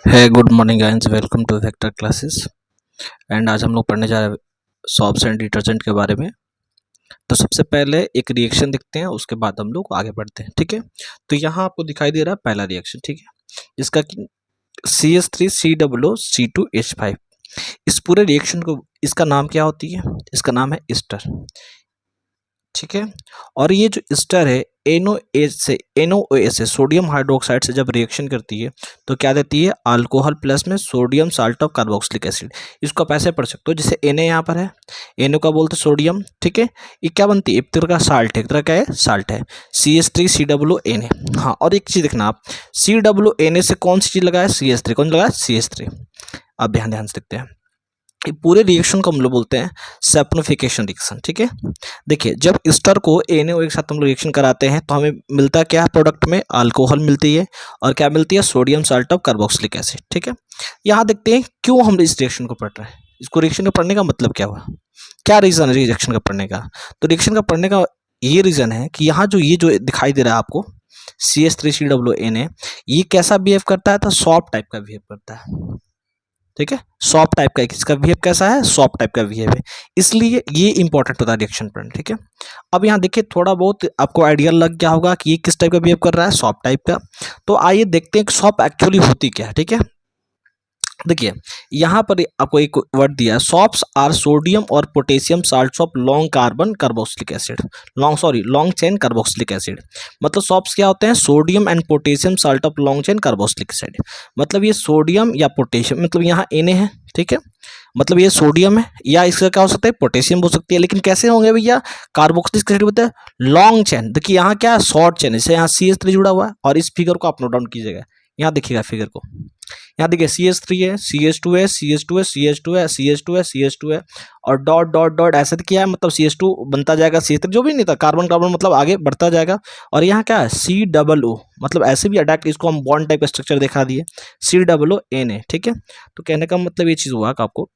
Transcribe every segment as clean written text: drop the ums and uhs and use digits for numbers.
है good morning guys, welcome to vector classes. And आज हम लोग पढ़ने जा रहे हैं सॉप्स एंड डिटर्जेंट के बारे में। तो सबसे पहले एक रिएक्शन देखते हैं, उसके बाद हम लोग आगे बढ़ते हैं। ठीक है, तो यहाँ आपको दिखाई दे रहा है पहला रिएक्शन। ठीक है, जिसका कि CH3COO C2H5। इस पूरे रिएक्शन को, इसका नाम क्या होती है? इसका नाम है एस्टर। ठीक है, और ये जो एस्टर है NOH से सोडियम हाइड्रोक्साइड से जब रिएक्शन करती है तो क्या देती है? अल्कोहल प्लस में sodium salt of carboxylic acid. इसको आप ऐसे पढ़ सकते हो, जैसे Na यहाँ पर है, Na का बोलते सोडियम। ठीक है, ये क्या बनती है? एक तरह का साल्ट है, एक तरह का है साल्ट है, CH3COONA। हाँ, और एक चीज़ देखना आप, COONA से कौन सी चीज़ लगा है? CH3। कौन लगा है? CH3। अब ध्यान से देखते हैं, ये पूरे रिएक्शन को हम लोग बोलते हैं सैप्निफिकेशन रिएक्शन। ठीक है, देखिए जब एस्टर को NaO के साथ हम लोग रिएक्शन कराते हैं तो हमें मिलता क्या है? प्रोडक्ट में अल्कोहल मिलती है, और क्या मिलती है? Sodium salt of carboxylic acid. ठीक है, यहाँ देखते हैं क्यों हम इस रिएक्शन को पढ़ रहे हैं। इसको रिएक्शन को पढ़ने का मतलब क्या हुआ, क्या रीज़न है रिएक्शन का पढ़ने का? तो रिएक्शन का पढ़ने का ये रीज़न है कि यहाँ जो ये जो दिखाई दे रहा है आपको CH3COONA, ये कैसा बिहेव करता है? तो सॉफ्ट टाइप का बिहेव करता है। ठीक है, सॉफ्ट टाइप का, इसका बिहेव कैसा है? सॉफ्ट टाइप का बिहेव है, इसलिए ये इंपॉर्टेंट होता है रिएक्शन पॉइंट। ठीक है, अब यहाँ देखिए थोड़ा बहुत आपको आइडिया लग गया होगा कि ये किस टाइप का बिहेव कर रहा है, सॉफ्ट टाइप का। तो आइए देखते हैं कि सॉफ्ट एक्चुअली होती क्या है। ठीक है, देखिए यहाँ पर आपको एक वर्ड दिया है, सॉप्स आर सोडियम और potassium salts of long carbon carboxylic acid, long chain carboxylic acid. मतलब सॉप्स क्या होते हैं? Sodium and potassium salt of long chain carboxylic acid. मतलब ये सोडियम या पोटेशियम, मतलब यहाँ Na है। ठीक है, मतलब ये सोडियम है, या इसका क्या हो सकता है? पोटेशियम हो सकती है। लेकिन कैसे होंगे भैया? कार्बोक्सिलिक एसिड बोलते हैं लॉन्ग चेन। देखिए यहाँ क्या है? शॉर्ट चेन, इससे यहाँ CH3 जुड़ा हुआ है। और इस फिगर को आप नोट डाउन कीजिएगा, यहाँ देखिएगा फिगर को, यहाँ देखिए CH3 है, CH2 है, CH2 है, CH2 है, CH2 है, CH2 है, और डॉट डॉट डॉट ऐसे तो किया है, मतलब CH2 बनता जाएगा, CH3 जो भी नहीं था, कार्बन कार्बन मतलब आगे बढ़ता जाएगा। और यहाँ क्या है? COO, मतलब ऐसे भी अटैक, इसको हम बॉन्ड टाइप स्ट्रक्चर दिखा दिए, COONA। ठीक है, तो कहने का मतलब ये चीज़ हुआ कि आपको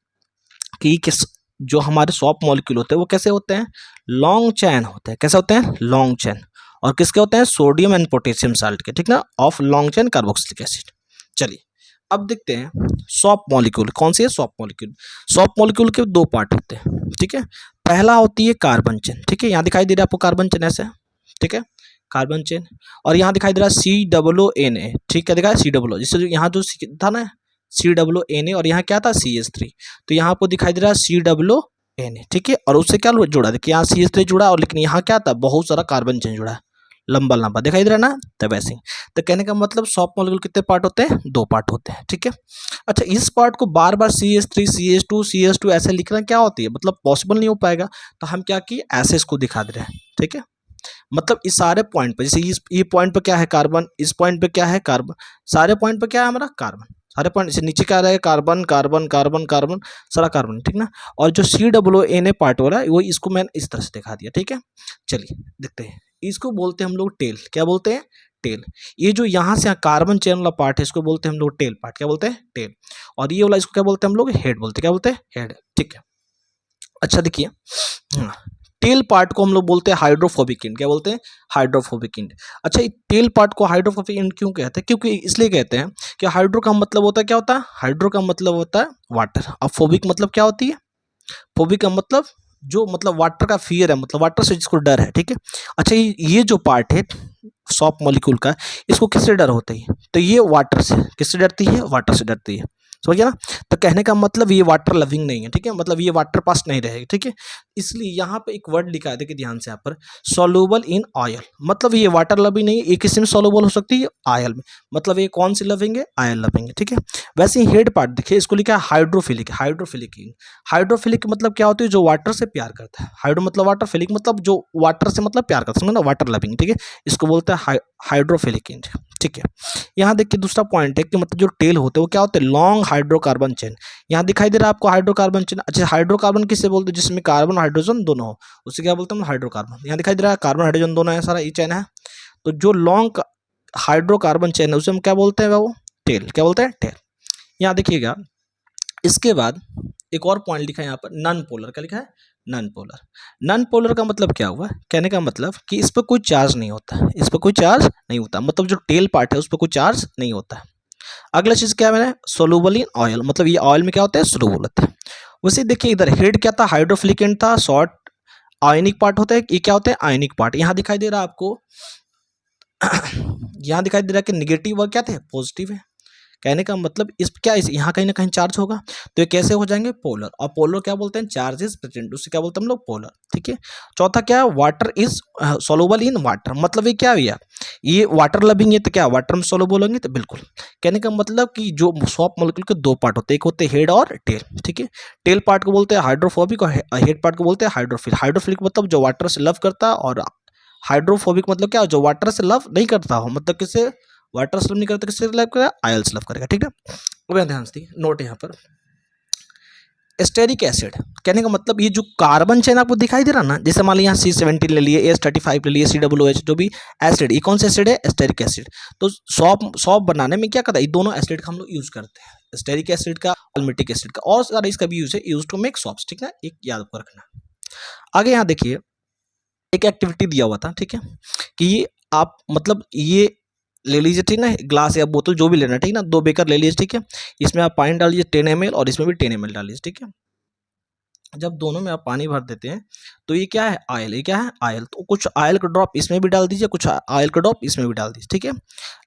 कि किस जो हमारे सॉफ्ट मॉलिक्यूल होते हैं वो कैसे होते हैं? लॉन्ग चैन होते हैं। कैसे होते हैं? Long chain. और किसके होते हैं? सोडियम एंड पोटेशियम साल्ट के। ठीक ना, of long chain carboxylic acid. चलिए अब देखते हैं सॉफ्ट मॉलिक्यूल कौन सी है? Soft molecule. सॉफ्ट मॉलिक्यूल के दो पार्ट होते हैं। ठीक है, पहला होती है कार्बन चेन। ठीक है, यहाँ दिखाई दे रहा है आपको कार्बन चेन ऐसे। ठीक है, कार्बन चेन, और यहाँ दिखाई दे रहा है COONA। ठीक है, दिखा है COO, जिससे जो यहाँ जो था ना COONA, और यहाँ क्या था? CH3। तो यहाँ आपको दिखाई दे रहा है COONA। ठीक है, और उससे क्या जुड़ा? देखिए यहाँ CH3 जुड़ा, और लेकिन यहाँ क्या था? बहुत सारा कार्बन चेन जुड़ा है, लंबा लंबा दिखाई दे रहा है ना, तब ऐसे ही। तो कहने का मतलब सॉफ्ट मॉलिक्यूल कितने पार्ट होते हैं? दो पार्ट होते हैं। ठीक है, अच्छा इस पार्ट को बार बार CH3 CH2 ऐसे लिखना क्या होती है? मतलब पॉसिबल नहीं हो पाएगा। तो हम क्या किए? ऐसे इसको दिखा दे रहे हैं। ठीक है, मतलब इस सारे पॉइंट पे, जैसे ये पॉइंट पे क्या है? कार्बन। इस पॉइंट पे क्या है? कार्बन। सारे पॉइंट पे क्या है हमारा? कार्बन। सारे पॉइंट से नीचे क्या रहेगा? कार्बन कार्बन कार्बन कार्बन, सारा कार्बन। ठीक ना, और जो COONA पार्ट हो रहा है वो, इसको मैंने इस तरह से दिखा दिया। ठीक है, चलिए देखते हैं, इसको बोलते हैं हम लोग टेल। क्या बोलते हैं? टेल। ये जो यहाँ से कार्बन चेन वाला पार्ट है, इसको बोलते हैं हम लोग टेल पार्ट। क्या बोलते हैं? टेल। और ये वाला, इसको क्या बोलते हैं हम लोग? हेड बोलते हैं। क्या बोलते हैं? हेड। ठीक है, अच्छा देखिए, टेल पार्ट को हम लोग बोलते हैं हाइड्रोफोबिक एंड। क्या बोलते हैं? Hydrophobic and. अच्छा, टेल पार्ट को हाइड्रोफोबिक एंड क्यों कहते हैं? क्योंकि इसलिए कहते हैं कि हाइड्रो का मतलब होता है, क्या होता है? हाइड्रो का मतलब होता है वाटर। अब फोबिक मतलब क्या होती है? फोबिक का मतलब जो, मतलब वाटर का फियर है, मतलब वाटर से जिसको डर है। ठीक है, अच्छा ये जो पार्ट है सॉफ्ट मॉलिक्यूल का, इसको किससे डर होता है? तो ये वाटर से। किससे डरती है? वाटर से डरती है। समझ गया ना? तो कहने का मतलब ये वाटर लविंग नहीं है। ठीक है, मतलब ये वाटर पास नहीं रहेगी। ठीक है, इसलिए यहाँ पे एक वर्ड लिखा है, देखिए ध्यान से यहाँ पर, सॉल्युबल इन ऑयल। मतलब ये वाटर लविंग नहीं है, ये किसी में सॉल्युबल हो सकती है? ऑयल में। मतलब ये कौन सी लविंग है? ऑयल लविंग है। ठीक है, वैसे ही हेड पार्ट देखिए, इसको लिखा है हाइड्रोफिलिक। हाइड्रोफिलिक। हाइड्रोफिलिक मतलब क्या होती है? जो वाटर से प्यार करता है। हाइड्रो मतलब वाटर, फिलिक मतलब जो वाटर से मतलब प्यार करता है, समझ ना, वाटर लविंग। ठीक है, इसको बोलते हैं हाइड्रोफिलिक। ठीक है, यहाँ देखिए दूसरा पॉइंट है कि मतलब जो टेल होते हैं वो क्या होते हैं? Long hydrocarbon chain. यहाँ दिखाई दे रहा है आपको हाइड्रोकार्बन चेन। अच्छा, हाइड्रोकार्बन किससे बोलते हैं? जिसमें कार्बन हाइड्रोजन दोनों हो, उसे क्या बोलते हैं? हाइड्रोकार्बन। यहाँ दिखाई दे रहा है कार्बन हाइड्रोजन दोनों है, सारा ये चेन है। तो जो लॉन्ग हाइड्रोकार्बन चेन है उसे हम क्या बोलते हैं? वो टेल। क्या बोलते हैं? टेल। यहाँ देखिएगा, इसके बाद एक और पॉइंट लिखा है यहाँ पर, नॉन पोलर। क्या लिखा है? Non polar. नॉन पोलर का मतलब क्या हुआ? कहने का मतलब कि इस पर कोई चार्ज नहीं होता। इस पर कोई चार्ज नहीं होता, मतलब जो टेल पार्ट है उस पर कोई चार्ज नहीं होता। अगला चीज क्या है मैंने, सोलूबल इन ऑयल, मतलब ये ऑयल में क्या होता है, सोलूबल होता है। वैसे देखिए इधर हेड क्या था, हाइड्रोफिलिक एंड था, शॉर्ट आयनिक पार्ट होता है, ये क्या होता है, आयनिक पार्ट। यहाँ दिखाई दे रहा है आपको यहाँ दिखाई दे रहा है कि निगेटिव और क्या थे, पॉजिटिव है। कहने का मतलब इस क्या इस यहाँ कहीं ना कहीं चार्ज होगा, तो ये कैसे हो जाएंगे, पोलर। और पोलर क्या बोलते हैं, चार्ज इज प्रेजेंट, उससे क्या बोलते हैं हम लोग, पोलर। ठीक है। चौथा क्या है, water is soluble in water, मतलब ये क्या हुआ, ये वाटर लविंग है तो क्या वाटर में सोलूबल होंगे, तो बिल्कुल। कहने का मतलब कि जो सॉफ्ट मॉलिक्यूल के दो पार्ट होते हैं, एक होते हैं हेड और टेल। ठीक है। टेल पार्ट को बोलते हैं हाइड्रोफोबिक और हेड पार्ट को बोलते हैं हाइड्रोफिल। हाइड्रोफिलिक मतलब जो वाटर से लव करता है, और हाइड्रोफोबिक मतलब क्या, जो वाटर से लव नहीं करता हो, मतलब किसे वाटर से लव नहीं करता, किससे लव करेगा, आयल से लव करेगा। ठीक है। अब यहाँ ध्यान से नोट यहाँ पर एस्टेरिक एसिड, कहने का मतलब ये जो कार्बन चेन आपको दिखाई दे रहा ना, जैसे मान लिया यहाँ C17 ले लिए, S35 ले लिए, COOH, जो भी एसिड, ये कौन सा एसिड है, एस्टेरिक एसिड। तो सॉप बनाने में क्या करता है, ये दोनों एसिड का हम लोग यूज करते हैं, एस्टेरिक एसिड का, अल्मिटिक एसिड का, और सारा इसका भी यूज है, यूज टू मेक सॉप्स। ठीक है, एक याद रखना। आगे यहाँ देखिए एक एक्टिविटी दिया हुआ था, ठीक है, कि ये आप मतलब ये ले लीजिए, ठीक ना, ग्लास या बोतल जो भी लेना, ठीक ना, 2 बेकर ले लीजिए। ठीक है। इसमें आप पानी डाल लीजिए 10 ml, और इसमें भी 10 ml डाल लीजिए। ठीक है। जब दोनों में आप पानी भर देते हैं तो ये क्या है, ऑयल, ये क्या है, ऑयल। तो कुछ ऑयल का ड्रॉप इसमें भी डाल दीजिए, कुछ ऑयल का ड्रॉप इसमें भी डाल दीजिए। ठीक है।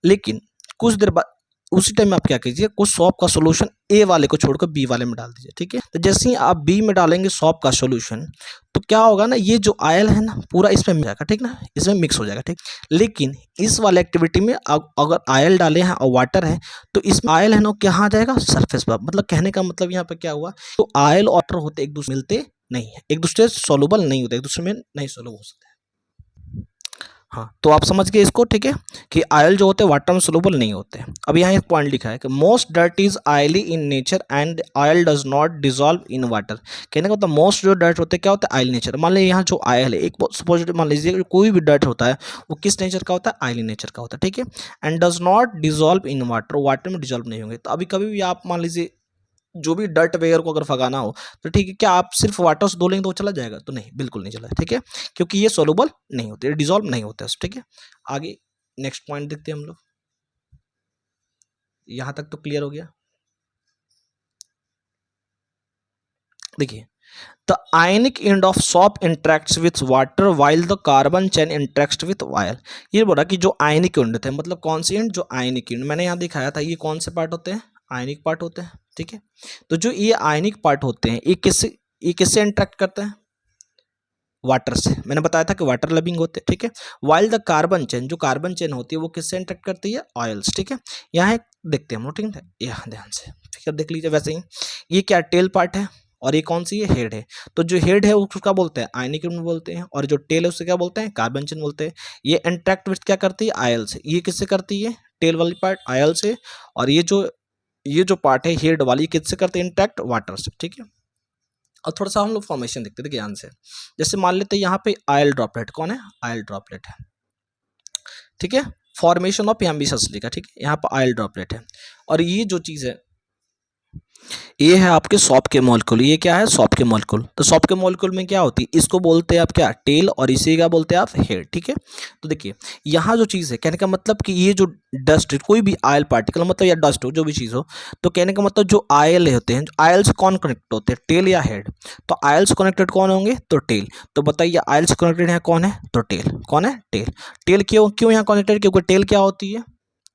लेकिन कुछ देर बाद उसी टाइम में आप क्या कीजिए, कुछ सॉप का सोल्यूशन ए वाले को छोड़कर बी वाले में डाल दीजिए। ठीक है। तो जैसे ही आप बी में डालेंगे सॉप का सोल्यूशन, तो क्या होगा ना, ये जो ऑयल है ना पूरा इसमें मिल जाएगा। ठीक ना, इसमें मिक्स हो जाएगा। ठीक। लेकिन इस वाले एक्टिविटी में अगर ऑयल डाले हैं और वाटर है, तो इसमें ऑयल है ना कहाँ जाएगा, सरफेस पर। मतलब कहने का मतलब यहाँ पर क्या हुआ, तो ऑयल और वाटर होते एक दूसरे मिलते नहीं है, एक दूसरे से सोलूबल नहीं होते, एक दूसरे में नहीं सोलूबल हो सकते। हाँ, तो आप समझ गए इसको। ठीक है, कि आयल जो होते हैं वाटर में सोलूबल नहीं होते। अब यहाँ एक पॉइंट लिखा है कि most dirt is oily in nature and oil does not dissolve in water. कहने का मतलब मोस्ट जो डर्ट होते हैं क्या होता है, ऑयल नेचर। मान लीजिए यहाँ जो ऑयल है, एक सपोज मान लीजिए कोई भी डर्ट होता है वो किस नेचर का होता है, ऑयली नेचर का होता है। ठीक है। And does not dissolve in water, water में डिजॉल्व नहीं होंगे। तो अभी कभी भी आप मान लीजिए जो भी डर्ट वगैरह को अगर भगाना हो, तो ठीक है, क्या आप सिर्फ वाटर से धो लेंगे तो वो चला जाएगा, तो नहीं, बिल्कुल नहीं चला। ठीक है, क्योंकि ये सोलूबल नहीं होते, डिजॉल्व नहीं होते। ठीक है। आगे नेक्स्ट पॉइंट देखते हैं हम लोग। यहां तक तो क्लियर हो गया। देखिए, the ionic end of shop interacts with water while the carbon chain interacts with oil. ये बोला कि जो आयनिक एंड होते हैं, मतलब कौन सी एंड, जो आयनिक एंड मैंने यहाँ दिखाया था, ये कौन से पार्ट होते हैं, आयनिक पार्ट होते हैं। ठीक है। तो जो ये आयनिक पार्ट होते हैं, ये किससे इंटरेक्ट करते हैं, वाटर से। मैंने बताया था कि वाटर लविंग होते हैं। ठीक है। वाइल द कार्बन चेन, जो कार्बन चेन होती है वो किससे इंटरेक्ट करती है, ऑयल्स। ठीक है। यहाँ एक देखते हैं हम लोग, ठीक है, यहाँ ध्यान से ठीक है देख लीजिए। वैसे ही ये क्या टेल पार्ट है, और ये कौन सी है, हेड है। तो जो हेड है उसको क्या बोलते हैं, आयनिक एंड बोलते हैं, और जो टेल है उससे क्या बोलते हैं, कार्बन चेन बोलते हैं। ये इंटरेक्ट विथ क्या करती है, आयल से। ये किससे करती है, टेल वाली पार्ट आयल से, और ये जो पार्ट है हेड वाली, किससे करते हैं, इंटरेक्ट वाटर से। ठीक है। और थोड़ा सा हम लोग फॉर्मेशन देखते थे ध्यान से। जैसे मान लेते हैं यहाँ पे आयल ड्रॉपलेट, कौन है, आयल ड्रॉपलेट है। ठीक है। फॉर्मेशन ऑफ यहाँ भी सच लिखा, ठीक है, यहाँ पर आयल ड्रॉपलेट है। और ये जो चीज़ है, ये है आपके सॉप के मॉलिक्यूल। ये क्या है, सॉप के मॉलिक्यूल। तो सॉप के मॉलिक्यूल में क्या होती है, इसको बोलते हैं आप क्या, टेल, और इसे क्या बोलते हैं आप, हेड। ठीक है। तो देखिए यहाँ जो चीज़ है, कहने का मतलब कि ये जो डस्ट, कोई भी आयल पार्टिकल मतलब या डस्ट हो, जो भी चीज़ हो, तो कहने का मतलब जो आयल होते हैं, आयल से कौन कनेक्ट होते हैं, टेल या हेड। तो आयल से कनेक्टेड कौन होंगे, तो टेल। तो बताइए आयल से कनेक्टेड है कौन है, तो टेल। कौन है, टेल। टेल क्यों क्यों यहाँ कनेक्टेड, क्योंकि टेल क्या होती है,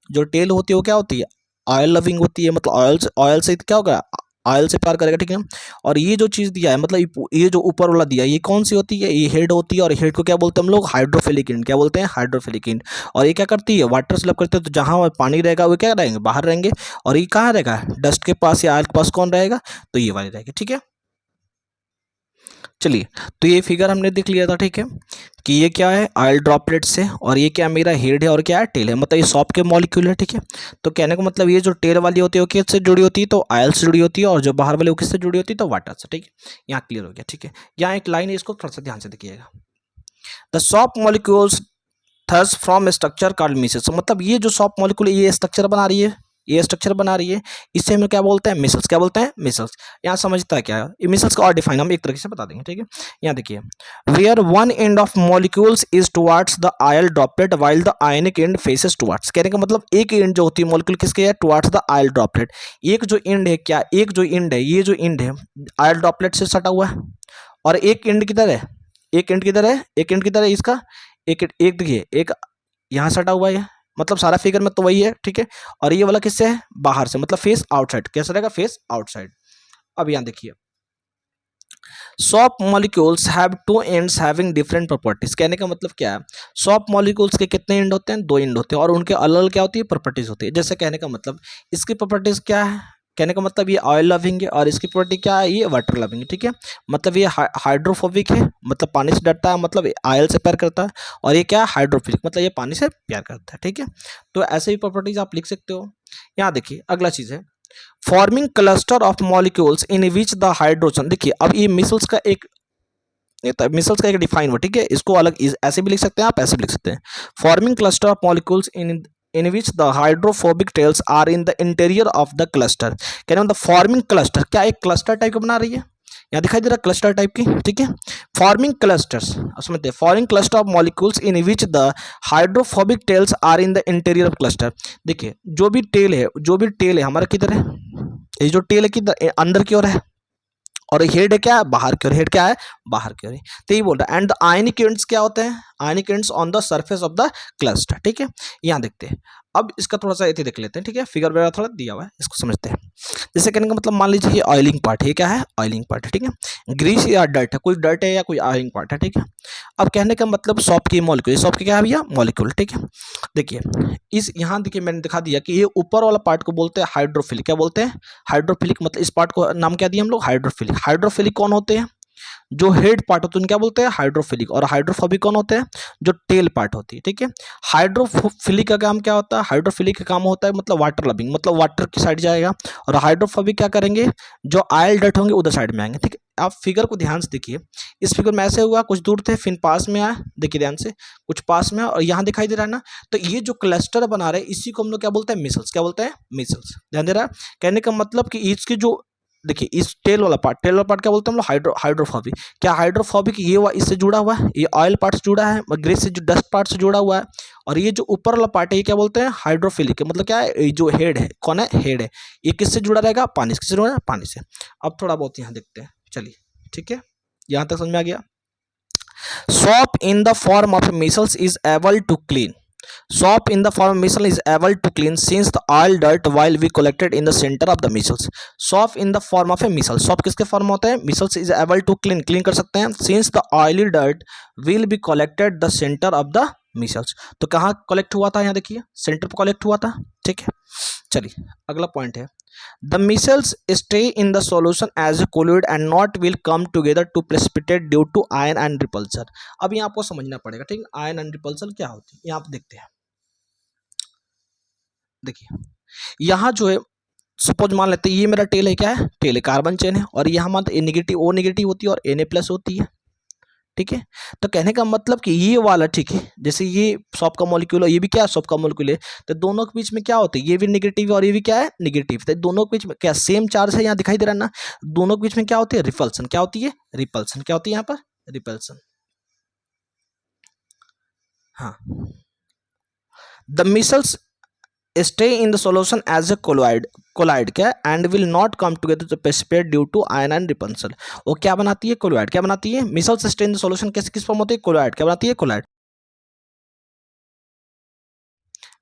जो टेल होती है वो क्या होती है, ऑयल लविंग होती है। मतलब ऑयल से क्या होगा, ऑयल से प्यार करेगा। ठीक है। और ये जो चीज़ दिया है, मतलब ये जो ऊपर वाला दिया है, ये कौन सी होती है, ये हेड होती है। और हेड को क्या बोलते हैं हम लोग, हाइड्रोफिलिक एंड। क्या बोलते हैं, हाइड्रोफिलिक एंड। और ये क्या करती है, वाटर से लब करते हैं, तो जहाँ पानी रहेगा वो क्या रहेंगे, बाहर रहेंगे। और ये कहाँ रहेगा, डस्ट के पास या ऑयल के पास कौन रहेगा, तो ये वाले रहेगा। ठीक है। चलिए, तो ये फिगर हमने देख लिया था। ठीक है, कि ये क्या है, ऑयल ड्रॉपलेट से, और ये क्या मेरा हेड है, और क्या है, टेल है। मतलब ये सॉप के मॉलिक्यूल है। ठीक है। तो कहने का मतलब ये जो टेल वाली होती है वो किससे जुड़ी होती है, तो ऑयल से जुड़ी होती है, और जो बाहर वाली वो किससे जुड़ी होती है, तो वाटर से। ठीक है, यहाँ क्लियर हो गया। ठीक है। यहाँ एक लाइन है, इसको थोड़ा सा ध्यान से देखिएगा। The soap molecules thus from structure called micelles. मतलब ये जो सॉप मॉलिक्यूल ये स्ट्रक्चर बना रही है, ये स्ट्रक्चर बना रही है, इसे हम क्या बोलते हैं, मिसल्स। क्या बोलते हैं, मिसल्स। यहाँ समझता है क्या है ये मिसल्स का, और डिफाइन हम एक तरीके से बता देंगे, ठीक है। यहाँ देखिए, where one end of molecules is towards the oil droplet while the ionic end faces towards. कहने का मतलब एक एंड जो होती है मॉलिक्यूल किसके है, टुवार्ड्स द आयल ड्रॉपलेट। एक जो एंड है क्या, एक जो एंड है, ये जो एंड है आयल ड्रॉपलेट से सटा हुआ है, और एक एंड किधर है, एक एंड किधर है, एक एंड किधर है इसका, एक एक देखिए, एक यहाँ सटा हुआ है, मतलब सारा फिगर में तो वही है, ठीक है। और ये वाला किससे है, बाहर से, मतलब फेस आउटसाइड। कैसा रहेगा, फेस आउटसाइड। अब यहाँ देखिए, shop molecules have two ends having different properties. कहने का मतलब क्या है, सॉप मॉलिक्यूल्स के कितने एंड होते हैं, 2 एंड होते हैं, और उनके अलग अलग क्या होती है, प्रॉपर्टीज होती है। जैसे कहने का मतलब इसकी प्रॉपर्टीज क्या है, कहने का मतलब ये ऑयल लविंग है, और इसकी प्रॉपर्टी क्या है, ये वाटर लविंग है, ठीक है। मतलब ये हाइड्रोफोबिक है, मतलब पानी से डरता है, मतलब ऑयल से प्यार करता है। और ये क्या है, हाइड्रोफिलिक, मतलब ये पानी से प्यार करता है, ठीक है। तो ऐसे ही प्रॉपर्टीज आप लिख सकते हो। यहाँ देखिए अगला चीज है, forming cluster of molecules in which the hydrogen. देखिए अब ये मिसल्स का एक, मिसल्स का एक डिफाइन वर्ड, ठीक है। इसको अलग ऐसे भी लिख सकते हैं आप, ऐसे भी लिख सकते हैं। Forming cluster of molecules in which the hydrophobic tails are in the interior of the cluster. कहने मतलब फॉर्मिंग क्लस्टर, क्या एक क्लस्टर टाइप का बना रही है, यहाँ दिखाई दे रहा है क्लस्टर टाइप की, ठीक है। फॉर्मिंग क्लस्टर्स समझते हैं, forming cluster of molecules in which the hydrophobic tails are in the interior of cluster. देखिए जो भी टेल है, जो भी टेल है हमारा किधर है, ये जो टेल है किधर, अंदर की ओर है, और हेड क्या है, बाहर की ओर। हेड क्या है, बाहर की ओर। तो ये बोल रहा है, एंड द आयनिक एंड्स क्या होते हैं, ionic ends on the surface of the cluster, ठीक है। यहाँ देखते हैं, अब इसका थोड़ा सा ये देख लेते हैं, ठीक है। फिगर वगैरह थोड़ा दिया हुआ है, इसको समझते हैं। जैसे कहने का मतलब मान लीजिए ये ऑयलिंग पार्ट है, क्या है, ऑयलिंग पार्ट है, ठीक है। ग्रीस या डर्ट है, कोई डर्ट है या कोई ऑयलिंग पार्ट है, ठीक है। अब कहने का मतलब सॉप की मॉलिक्यूल, सॉप की क्या है भैया, मॉलिक्यूल, ठीक है। देखिए इस यहाँ देखिए मैंने दिखा दिया कि ये ऊपर वाला पार्ट को बोलते हैं हाइड्रोफिलिक। क्या बोलते हैं, हाइड्रोफिलिक। मतलब इस पार्ट को नाम क्या दिया हम लोग, हाइड्रोफिलिक। हाइड्रोफिलिक कौन होते हैं, जो हेड पार्ट होते हैं क्या बोलते हैं, हाइड्रोफिलिक। और हाइड्रोफोबिक कौन होते हैं, जो टेल पार्ट होती है, ठीक है। हाइड्रोफिलिक का काम क्या होता है, हाइड्रोफिलिक का काम होता है मतलब वाटर लविंग, मतलब वाटर की साइड जाएगा। और हाइड्रोफोबिक क्या करेंगे, जो आयल डट होंगे उधर साइड में आएंगे, ठीक है। आप फिगर को ध्यान से देखिए, इस फिगर में ऐसे हुआ, कुछ दूर थे फिर पास में आया, देखिए ध्यान से, कुछ पास में, और यहाँ दिखाई दे रहा है ना। तो ये जो क्लस्टर बना रहे हैं इसी को हम लोग क्या बोलते हैं, मिसल्स। क्या बोलते हैं, मिसल्स। ध्यान दे रहा है, कहने का मतलब कि इसकी जो, देखिए इस टेल वाला पार्ट, टेल वाला पार्ट क्या बोलते हैं हम लोग, हाइड्रोफोबिक। क्या हाइड्रोफोबिक, ये इससे जुड़ा हुआ है, ये ऑयल पार्ट से जुड़ा है, ग्रेस से जो डस्ट पार्ट से जुड़ा हुआ है। और ये जो ऊपर वाला पार्ट है ये क्या बोलते हैं, हाइड्रोफिलिक। मतलब क्या है, ये जो हेड है, कौन है, हेड है, ये किससे जुड़ा रहेगा, पानी से। किससे जुड़ा है, पानी से। अब थोड़ा बहुत यहाँ देखते हैं, चलिए, ठीक है, यहाँ तक समझ में आ गया। Soap in the form of missiles is able to clean. Soap in the form of missile is able to clean since the oil dirt while we collected in the center of the missiles. Soap in the form of a missile. Soap किसके form में होता है, missiles is able to clean, clean कर सकते हैं, since the oily dirt will be collected the center of the micelles. तो कहाँ collect हुआ था, यहाँ देखिए सेंटर पर कलेक्ट हुआ था, ठीक है। चलिए अगला पॉइंट है, the micelles stay in the solution as a colloid and not will come together to precipitate due to ion and repulsion. अब यहाँ आपको समझना पड़ेगा, ठीक है, आयन एंड रिपल्सर क्या होती है, यहाँ आप देखते हैं। देखिए यहाँ जो है, सपोज मान लेते हैं ये मेरा टेल है, क्या है, टेल है, कार्बन चेन है, और यहाँ मान ए नेगेटिव, ओ नेगेटिव होती है और Na प्लस होती है, ठीक है। तो कहने का मतलब कि ये वाला, ठीक है, जैसे ये सॉप का मॉलिक्यूल है, ये भी क्या है, सॉप का मॉलिक्यूल है, तो दोनों के बीच में क्या होता है, ये भी नेगेटिव और ये भी क्या है, नेगेटिव। तो दोनों के बीच में क्या सेम चार्ज है, यहाँ दिखाई दे रहा है ना। दोनों के बीच में क्या होती है, रिपल्सन। क्या होती है, रिपल्सन। क्या होती है यहाँ पर, रिपल्सन। हाँ, the micelles stay in the solution as a colloid क्या, and will not come together to precipitate due to ion and repulsion। वो क्या बनाती है, colloid। क्या बनाती है, micelles stay in the solution कैसे, किस फॉर्म होती है, colloid। क्या बनाती है, colloid,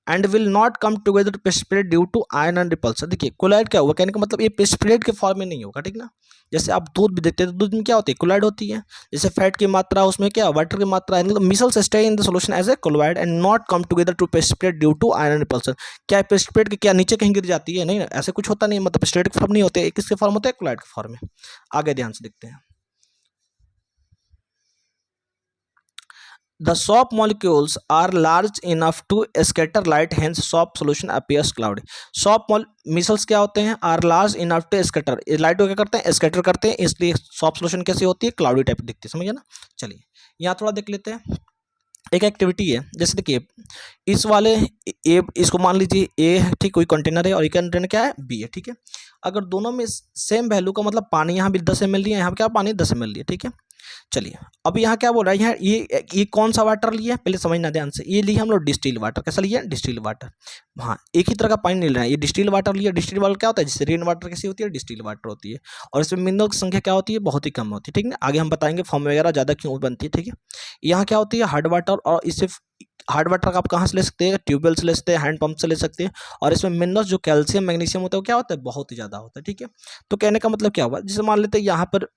and will not come together to precipitate due to ion and repulsion. देखिए कोलाइड क्या हुआ, कहने का मतलब ये प्रेसिपिटेट के फॉर्म में नहीं होगा, ठीक ना। जैसे आप दूध भी देखते हैं तो दूध में क्या होती है, कोलाइड होती है। जैसे फैट की मात्रा उसमें क्या, वाटर की मात्रा है, मतलब micelles stay in the solution as a colloid and not come together to precipitate due to ion and repulsion. क्या प्रेसिपिटेट के क्या नीचे कहीं गिर जाती है, नहीं ना, ऐसे कुछ होता नहीं, मतलब प्रेसिपिटेट के फॉर्म नहीं होते, किसके फॉर्म होते हैं, कोलाइड के फॉर्म में। आगे ध्यान से देखते हैं, the soap molecules are large enough to scatter light, hence soap solution appears cloudy। soap micelles क्या होते हैं, are large enough to scatter, light को क्या करते हैं, स्कैटर करते हैं, इसलिए सॉप सोल्यूशन कैसी होती है, क्लाउडी टाइप दिखती है, समझिए ना। चलिए यहाँ थोड़ा देख लेते हैं, एक एक्टिविटी है, जैसे देखिए इस वाले ए, इसको मान लीजिए ए है, ठीक, कोई कंटेनर है और ये कंटेनर क्या है, बी है, ठीक है। अगर दोनों में सेम वैल्यू का मतलब पानी यहाँ भी 10 ml लिया है, यहाँ क्या पानी 10 ml लिया, ठीक है। चलिए अब यहाँ क्या बोल रहा है, यहाँ ये कौन सा वाटर लिया है, पहले समझना ध्यान से। ये लिया हम लोग डिस्टिल वाटर, कैसा लिया, डिस्टिल वाटर। हाँ, एक ही तरह का पानी नहीं ले रहा है, ये डिस्टिल वाटर लिया। डिस्टिल वाटर क्या होता है, जैसे रेन वाटर कैसी होती है, डिस्टिल वाटर होती है, और इसमें मिनरल की संख्या क्या होती है, बहुत ही कम होती है, ठीक है। आगे हम बताएंगे फॉर्म वगैरह ज़्यादा क्यों बनती है, ठीक है। यहाँ क्या होती है, हार्ड वाटर, और इससे हार्ड वाटर का आप कहाँ से ले सकते हैं, ट्यूबवेल से ले सकते हैं, हैंड पंप से ले सकते हैं। और इसमें मिनरल्स जो कैल्शियम मैग्नीशियम होता है वो क्या होता है, बहुत ही ज़्यादा होता है, ठीक है। तो कहने का मतलब क्या हुआ, जैसे मान लेते हैं यहाँ पर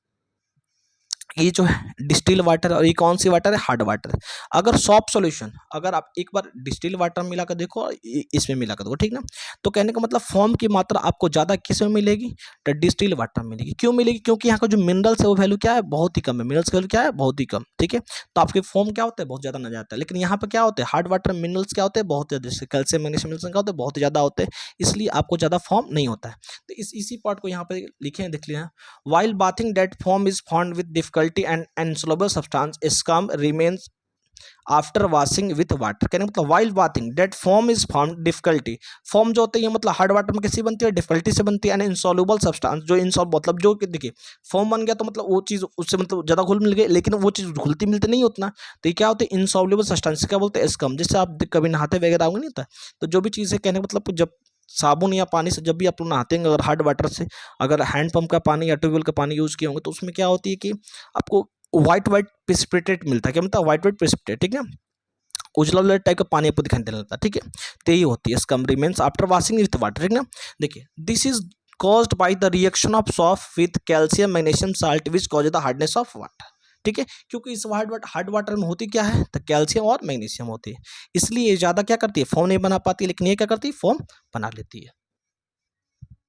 ये जो है डिस्टिल वाटर, और ये कौन सी वाटर है, हार्ड वाटर। अगर सॉफ्ट सॉल्यूशन, अगर आप एक बार डिस्टिल वाटर मिलाकर देखो और इसमें मिलाकर देखो, ठीक ना, तो कहने का मतलब फॉर्म की मात्रा आपको ज़्यादा किस में मिलेगी, तो डिस्टिल वाटर में मिलेगी। क्यों मिलेगी, क्योंकि यहाँ का जो मिनरल्स है वो वैल्यू क्या है, बहुत ही कम है, मिनरल्स की वैल्यू क्या है, बहुत ही कम, ठीक है। तो आपके फॉर्म क्या होता है, बहुत ज़्यादा नजर आता है। लेकिन यहाँ पर क्या होता है, हार्ड वाटर मिनरल्स क्या होते हैं, बहुत ज़्यादा, जैसे कैल्शियम मैग्नीशियम क्या होते हैं, बहुत ही ज़्यादा होते हैं, इसलिए आपको ज़्यादा फॉर्म नहीं होता है। तो इसी पार्ट को यहाँ पर लिखे हैं, देख लिया। While bathing, that foam is formed with difficulty and insoluble substance scum remains after washing with water. कहने मतलब while bathing that form is form difficulty, form जो होते हैं मतलब हार्ड वाटर में कैसी बनती है, डिफिकल्टी से बनती है। एंड इंसॉल्युबल सब्सटेंस, जो इंसॉल्व मतलब जो कि देखिए फॉर्म बन गया तो मतलब वो चीज़ उससे मतलब ज़्यादा घुल मिल गई, लेकिन वो चीज़ घुलती मिलती नहीं उतना, तो ये क्या होते हैं, इंसॉल्युबल सब्सटेंस, क्या बोलते हैं, स्कम। जैसे आप कभी नहाते वगैरह होंगे, नहीं होता, तो जो भी चीज़ है कहने का मतलब जब साबुन या पानी से जब भी आप लोग नहाते हैं, अगर हार्ड वाटर से, अगर हैंड पंप का पानी या ट्यूबवेल का पानी यूज़ किए होंगे, तो उसमें क्या होती है कि आपको व्हाइट व्हाइट प्रेसिपिटेट मिलता है। क्या मिलता है, व्हाइट व्हाइट प्रेसिपिटेट, ठीक है, उजला उजला टाइप का पानी आपको दिखाई देने लगता है, ठीक है। तो यही होती है scum remains after washing with water, ठीक ना। देखिए this is caused by the reaction of soft with calcium magnesium salt which causes the hardness of water, ठीक है। क्योंकि इस हार्ड वाटर में होती क्या है, तो कैल्शियम और मैग्नीशियम होती है, इसलिए ये ज़्यादा क्या करती है, फॉर्म नहीं बना पाती, लेकिन ये क्या करती है, फॉर्म बना लेती है।